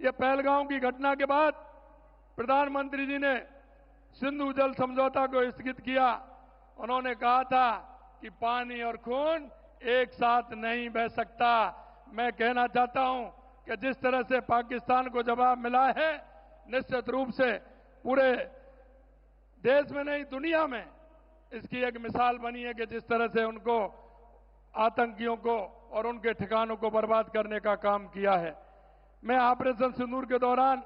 ये पहलगांव की घटना के बाद प्रधानमंत्री जी ने सिंधु जल समझौता को स्थगित किया। उन्होंने कहा था कि पानी और खून एक साथ नहीं बह सकता। मैं कहना चाहता हूं कि जिस तरह से पाकिस्तान को जवाब मिला है, निश्चित रूप से पूरे देश में नहीं दुनिया में इसकी एक मिसाल बनी है कि जिस तरह से उनको आतंकियों को और उनके ठिकानों को बर्बाद करने का काम किया है। मैं ऑपरेशन सिंदूर के दौरान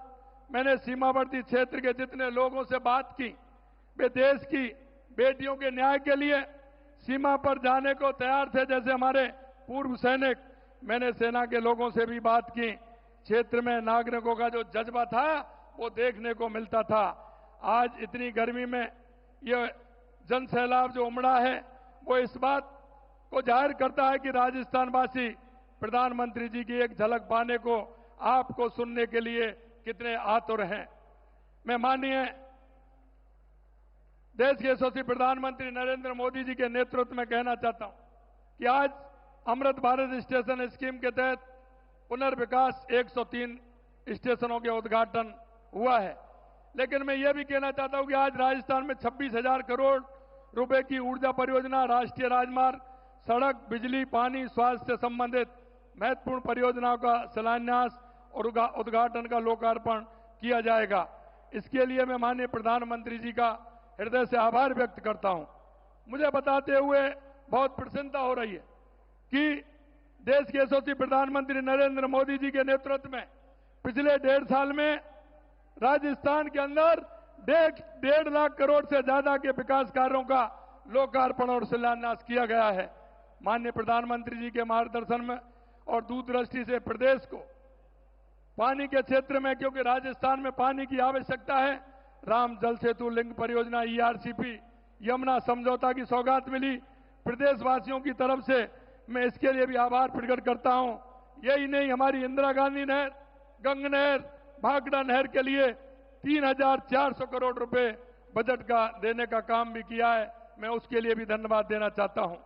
मैंने सीमावर्ती क्षेत्र के जितने लोगों से बात की, वे देश की बेटियों के न्याय के लिए सीमा पर जाने को तैयार थे। जैसे हमारे पूर्व सैनिक, मैंने सेना के लोगों से भी बात की। क्षेत्र में नागरिकों का जो जज्बा था वो देखने को मिलता था। आज इतनी गर्मी में ये जन सैलाब जो उमड़ा है वो इस बात को जाहिर करता है कि राजस्थानवासी प्रधानमंत्री जी की एक झलक पाने को, आपको सुनने के लिए कितने आतुर हैं। मैं माननीय देश के यशस्वी प्रधानमंत्री नरेंद्र मोदी जी के नेतृत्व में कहना चाहता हूं कि आज अमृत भारत स्टेशन स्कीम के तहत पुनर्विकास 103 स्टेशनों के उद्घाटन हुआ है। लेकिन मैं ये भी कहना चाहता हूं कि आज राजस्थान में 26,000 करोड़ रुपए की ऊर्जा परियोजना, राष्ट्रीय राजमार्ग, सड़क, बिजली, पानी, स्वास्थ्य से संबंधित महत्वपूर्ण परियोजनाओं का शिलान्यास और उद्घाटन का लोकार्पण किया जाएगा। इसके लिए मैं माननीय प्रधानमंत्री जी का हृदय से आभार व्यक्त करता हूं। मुझे बताते हुए बहुत प्रसन्नता हो रही है कि देश के यशस्वी प्रधानमंत्री नरेंद्र मोदी जी के नेतृत्व में पिछले 1.5 साल में राजस्थान के अंदर 1.5 लाख करोड़ से ज्यादा के विकास कार्यों का लोकार्पण और शिलान्यास किया गया है। माननीय प्रधानमंत्री जी के मार्गदर्शन में और दूरदृष्टि से प्रदेश को पानी के क्षेत्र में, क्योंकि राजस्थान में पानी की आवश्यकता है, राम जल सेतु लिंक परियोजना, ERCP, यमुना समझौता की सौगात मिली। प्रदेशवासियों की तरफ से मैं इसके लिए भी आभार प्रकट करता हूं। यही नहीं, हमारी इंदिरा गांधी नहर, गंग नहर, भाखड़ा नहर के लिए 3,400 करोड़ रुपए बजट का देने का काम भी किया है। मैं उसके लिए भी धन्यवाद देना चाहता हूं।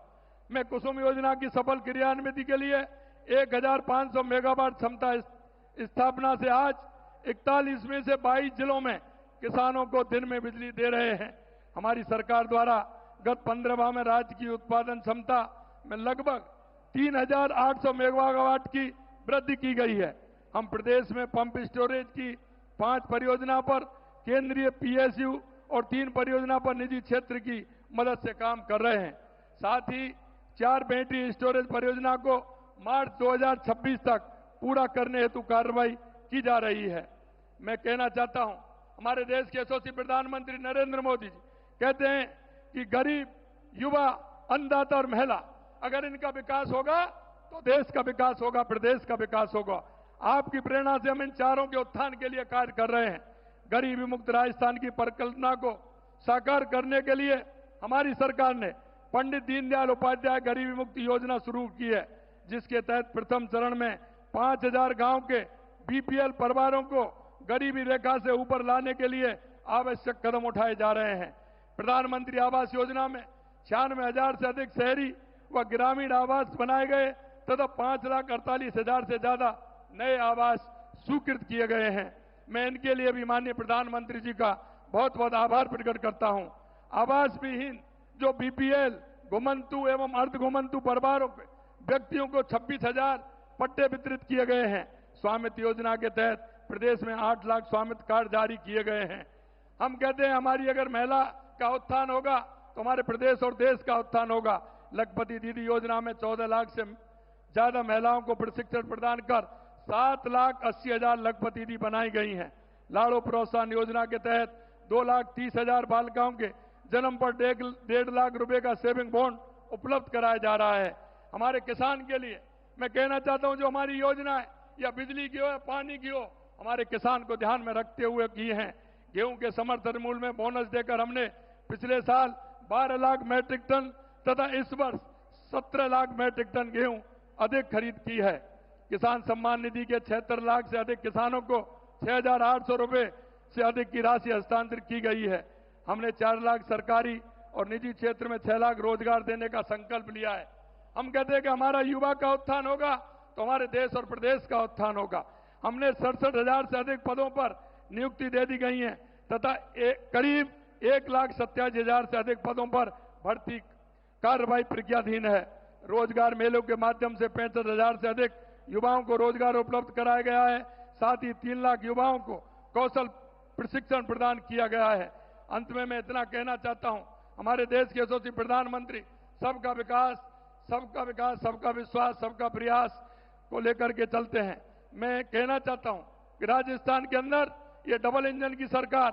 मैं कुसुम योजना की सफल क्रियान्विति के लिए 1,500 मेगावाट क्षमता स्थापना से आज 41 में से 22 जिलों में किसानों को दिन में बिजली दे रहे हैं। हमारी सरकार द्वारा गत 15 माह में राज्य की उत्पादन क्षमता में लगभग 3,800 मेगावाट की वृद्धि की गई है। हम प्रदेश में पंप स्टोरेज की 5 परियोजना पर केंद्रीय PSU और 3 परियोजना पर निजी क्षेत्र की मदद से काम कर रहे हैं। साथ ही 4 बैटरी स्टोरेज परियोजना को मार्च 2026 तक पूरा करने हेतु कार्रवाई की जा रही है। मैं कहना चाहता हूं, हमारे देश के यशस्वी प्रधानमंत्री नरेंद्र मोदी जी कहते हैं कि गरीब, युवा, अन्नदाता और महिला, अगर इनका विकास होगा तो देश का विकास होगा, प्रदेश का विकास होगा। आपकी प्रेरणा से हम इन चारों के उत्थान के लिए कार्य कर रहे हैं। गरीबी मुक्त राजस्थान की परिकल्पना को साकार करने के लिए हमारी सरकार ने पंडित दीनदयाल उपाध्याय गरीबी मुक्ति योजना शुरू की है, जिसके तहत प्रथम चरण में 5,000 गांव के BPL परिवारों को गरीबी रेखा से ऊपर लाने के लिए आवश्यक कदम उठाए जा रहे हैं। प्रधानमंत्री आवास योजना में 96,000 से अधिक शहरी व ग्रामीण आवास बनाए गए तथा 5,48,000 से ज्यादा नए आवास स्वीकृत किए गए हैं। मैं इनके लिए भी माननीय प्रधानमंत्री जी का बहुत बहुत आभार प्रकट करता हूं। आवास विहीन जो BPL, घुमंतु एवं अर्ध घुमंतु परिवारों के व्यक्तियों को 26,000 पट्टे वितरित किए गए हैं। स्वामित्व योजना के तहत प्रदेश में 8 लाख स्वामित्व कार्ड जारी किए गए हैं। हम कहते हैं हमारी अगर महिला का उत्थान होगा तो हमारे प्रदेश और देश का उत्थान होगा। लखपति दीदी योजना में 14 लाख से ज्यादा महिलाओं को प्रशिक्षण प्रदान कर 7,80,000 लखपति दीदी बनाई गई हैं। लाड़ो प्रोत्साहन योजना के तहत 2,30,000 बालिकाओं के जन्म पर 1.5 लाख रुपए का सेविंग बॉन्ड उपलब्ध कराया जा रहा है। हमारे किसान के लिए मैं कहना चाहता हूं, जो हमारी योजना है या बिजली की हो या पानी की हो, हमारे किसान को ध्यान में रखते हुए की हैं। गेहूं के समर्थन मूल्य में बोनस देकर हमने पिछले साल 12 लाख मैट्रिक टन तथा इस वर्ष 17 लाख मैट्रिक टन गेहूं अधिक खरीद की है। किसान सम्मान निधि के 76 लाख से अधिक किसानों को 6,800 रुपए से अधिक की राशि हस्तांतरित की गई है। हमने 4 लाख सरकारी और निजी क्षेत्र में 6 लाख रोजगार देने का संकल्प लिया है। हम कहते हैं कि हमारा युवा का उत्थान होगा तो हमारे देश और प्रदेश का उत्थान होगा। हमने 67,000 से अधिक पदों पर नियुक्ति दे दी गई है तथा करीब 1,87,000 से अधिक पदों पर भर्ती कार्रवाई प्रक्रियाधीन है। रोजगार मेलों के माध्यम से 65,000 से अधिक युवाओं को रोजगार उपलब्ध कराया गया है। साथ ही 3 लाख युवाओं को कौशल प्रशिक्षण प्रदान किया गया है। अंत में मैं इतना कहना चाहता हूं, हमारे देश के यशस्वी प्रधानमंत्री सबका विकास, सबका विश्वास, सबका प्रयास को लेकर के चलते हैं। मैं कहना चाहता हूं कि राजस्थान के अंदर ये डबल इंजन की सरकार,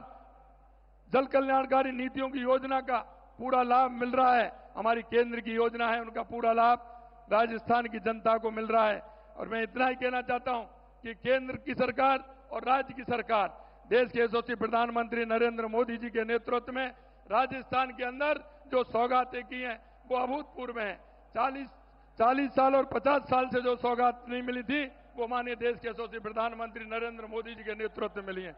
जल कल्याणकारी नीतियों की योजना का पूरा लाभ मिल रहा है। हमारी केंद्र की योजना है, उनका पूरा लाभ राजस्थान की जनता को मिल रहा है। और मैं इतना ही कहना चाहता हूं कि केंद्र की सरकार और राज्य की सरकार, देश के यशस्वी प्रधानमंत्री नरेंद्र मोदी जी के नेतृत्व में राजस्थान के अंदर जो सौगातें की हैं वो अभूतपूर्व हैं। 40 साल और 50 साल से जो सौगात नहीं मिली थी वो माननीय देश के यशस्वी प्रधानमंत्री नरेंद्र मोदी जी के नेतृत्व में मिली है।